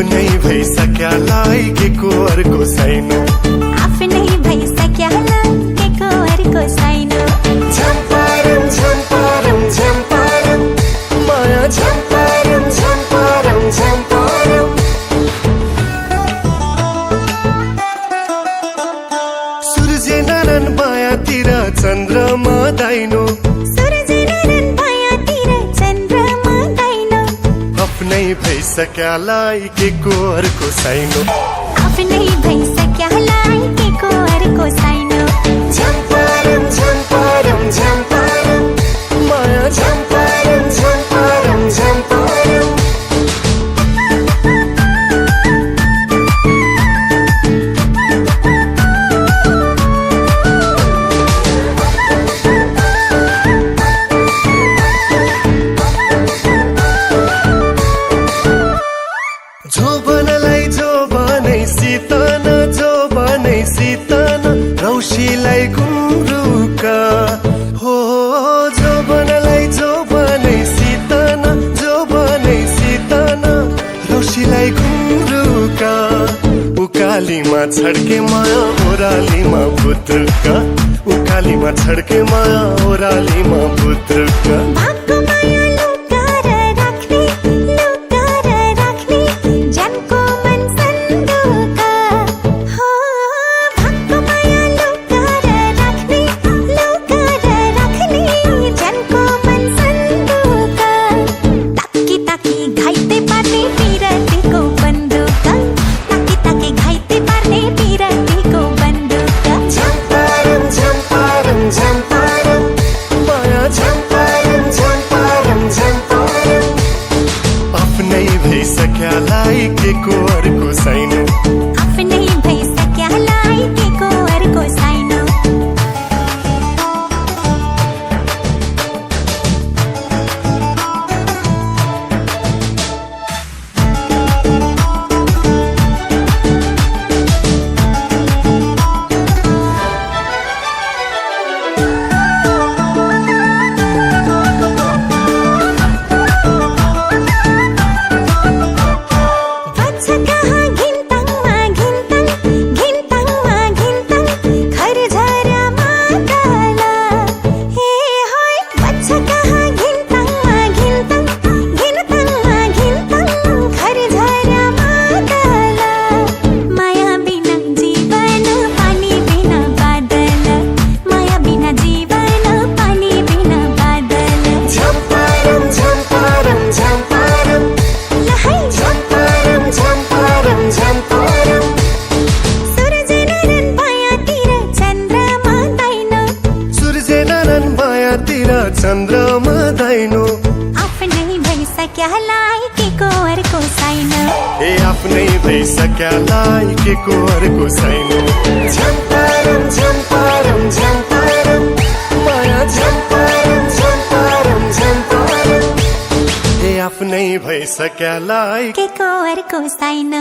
आफ्नै भइसक्यालाई के को अर्को छैन आफ्नै भइसक्यालाई के को अर्को छैन झम्पारम झम्पारम झम्पारम माया झम्पारम झम्पारम झम्पारम सूर्य नारायण बायातिर चन्द्रमा दाइनो आफ्नै भइसक्यालाई के को अर्को छैन आफ्नै भइसक्यालाई के को अर्को छैन झम्पारम झम्पारम झम्पारम माया झम्पारम झम्पारम झम्पारम रौशीलाई गुन्द्रुका हो जो बनै सितन रौशीलाई गुन्द्रुका उकालीमा छड्के माया ओरालीमा पुत्रका उकालीमा छड्के माया ओरालीमा पुत्रका भइसक्यालाई के को अर्को छैन आफ्नै भइसक्यालाई के को अर्को छैन चन्द्रमा दाइनो आफ्नै भइसक्यालाई के को अर्को छैन ए आफ्नै भइसक्यालाई के को अर्को छैन झम्पारम झम्पारम झम्पारम माया झम्पारम झम्पारम झम्पारम ए आफ्नै भइसक्यालाई के को अर्को छैन